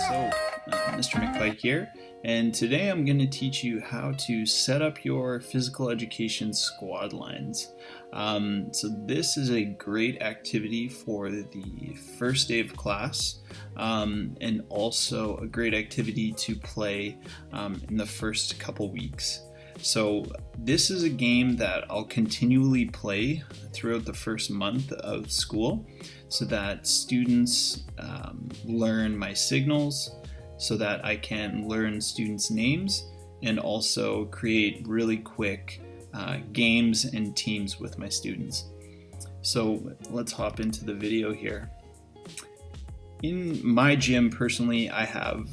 Mr. McPike here, and today I'm going to teach you how to set up your physical education squad lines. So this is a great activity for the first day of class, and also a great activity to play in the first couple weeks. So this is a game that I'll continually play throughout the first month of school so that students learn my signals, so that I can learn students' names and also create really quick games and teams with my students. So let's hop into the video here. In my gym, personally, I have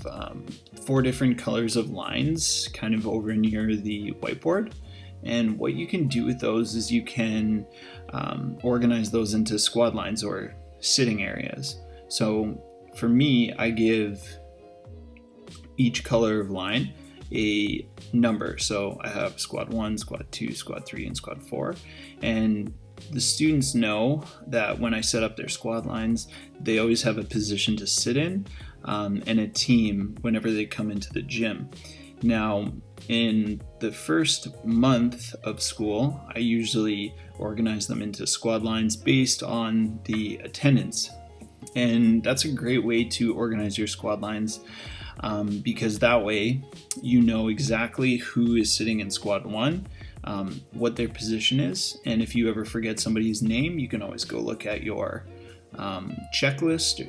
4 different colors of lines kind of over near the whiteboard. And what you can do with those is you can organize those into squad lines or sitting areas. So for me, I give each color of line a number. So I have squad 1, squad 2, squad 3, and squad 4. And the students know that when I set up their squad lines, they always have a position to sit in and a team whenever they come into the gym. Now, in the first month of school, I usually organize them into squad lines based on the attendance. And that's a great way to organize your squad lines because that way you know exactly who is sitting in squad 1, what their position is, and if you ever forget somebody's name, you can always go look at your checklist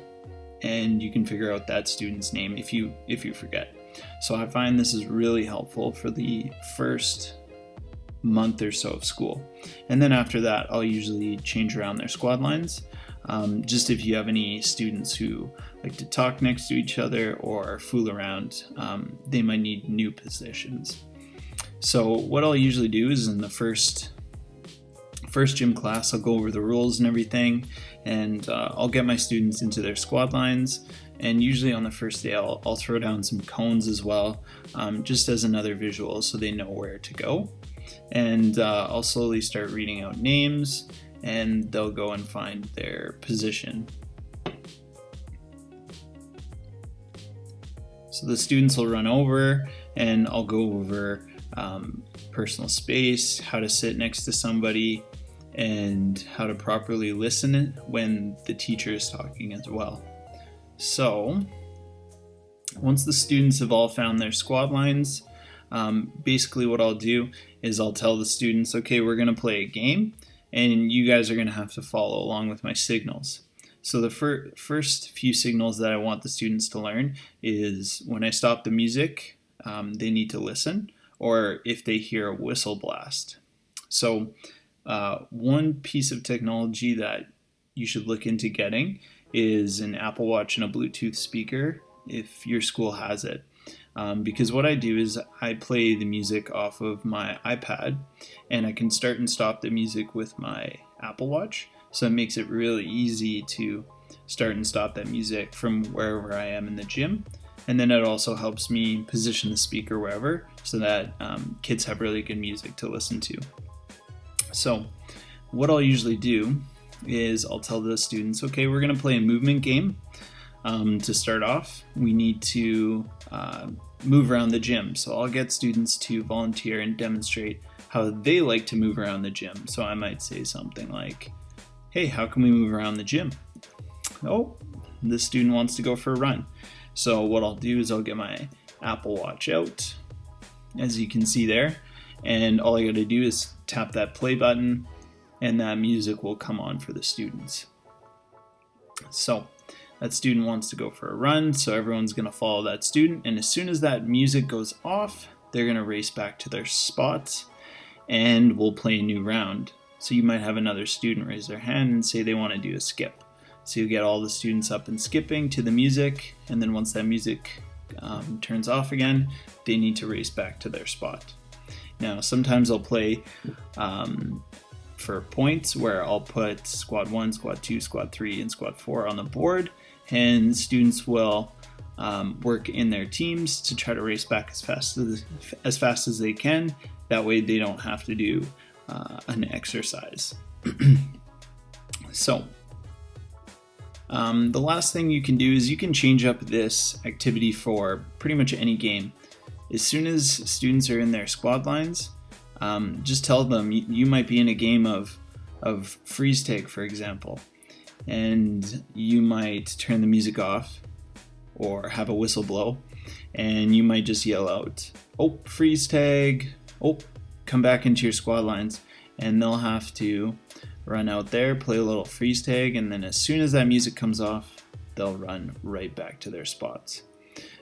and you can figure out that student's name if you forget. So I find this is really helpful for the first month or so of school. And then after that, I'll usually change around their squad lines. Just if you have any students who like to talk next to each other or fool around, they might need new positions. So what I'll usually do is in the first gym class, I'll go over the rules and everything, and I'll get my students into their squad lines. And usually on the first day, I'll throw down some cones as well, just as another visual so they know where to go. And I'll slowly start reading out names, and they'll go and find their position. So the students will run over, and I'll go over personal space, how to sit next to somebody, and how to properly listen when the teacher is talking as well. So once the students have all found their squad lines, basically what I'll do is I'll tell the students, okay, we're going to play a game, and you guys are going to have to follow along with my signals. So the first few signals that I want the students to learn is when I stop the music, they need to listen, or if they hear a whistle blast. So one piece of technology that you should look into getting is an Apple Watch and a Bluetooth speaker if your school has it. Because what I do is I play the music off of my iPad, and I can start and stop the music with my Apple Watch. So it makes it really easy to start and stop that music from wherever I am in the gym. And then it also helps me position the speaker wherever so that kids have really good music to listen to. So what I'll usually do is I'll tell the students, okay, we're going to play a movement game. To start off, we need to move around the gym. So I'll get students to volunteer and demonstrate how they like to move around the gym. So I might say something like, hey, how can we move around the gym? Oh, this student wants to go for a run. So what I'll do is I'll get my Apple Watch out, as you can see there, and all I got to do is tap that play button, and that music will come on for the students. So that student wants to go for a run, so everyone's going to follow that student, and as soon as that music goes off, they're going to race back to their spots, and we'll play a new round. So you might have another student raise their hand and say they want to do a skip. So you get all the students up and skipping to the music, and then once that music turns off again, they need to race back to their spot. Now, sometimes I'll play for points where I'll put squad 1, squad 2, squad 3, and squad 4 on the board, and students will work in their teams to try to race back as fast as they can. That way they don't have to do an exercise. So The last thing you can do is you can change up this activity for pretty much any game. As soon as students are in their squad lines, just tell them you might be in a game of freeze tag, for example, and you might turn the music off or have a whistle blow, and you might just yell out, "Oh, freeze tag! Oh, come back into your squad lines," and they'll have to run out there, play a little freeze tag, and then as soon as that music comes off, they'll run right back to their spots.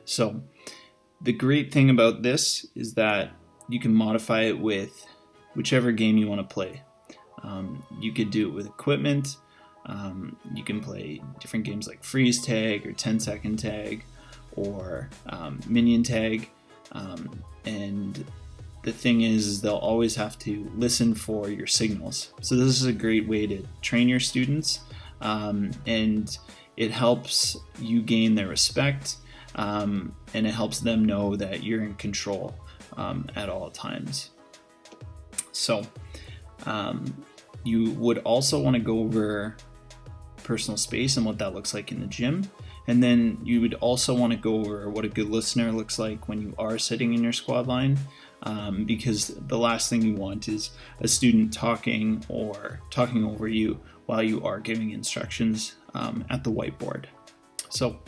So the great thing about this is that you can modify it with whichever game you want to play. You could do it with equipment. You can play different games like freeze tag or 10-second tag or minion tag. And the thing is they'll always have to listen for your signals. So this is a great way to train your students, and it helps you gain their respect, and it helps them know that you're in control at all times. So you would also want to go over personal space and what that looks like in the gym. And then you would also want to go over what a good listener looks like when you are sitting in your squad line, because the last thing you want is a student talking over you while you are giving instructions at the whiteboard. So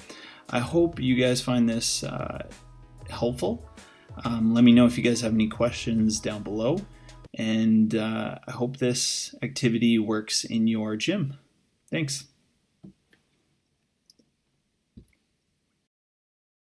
I hope you guys find this helpful. Let me know if you guys have any questions down below, and I hope this activity works in your gym. Thanks.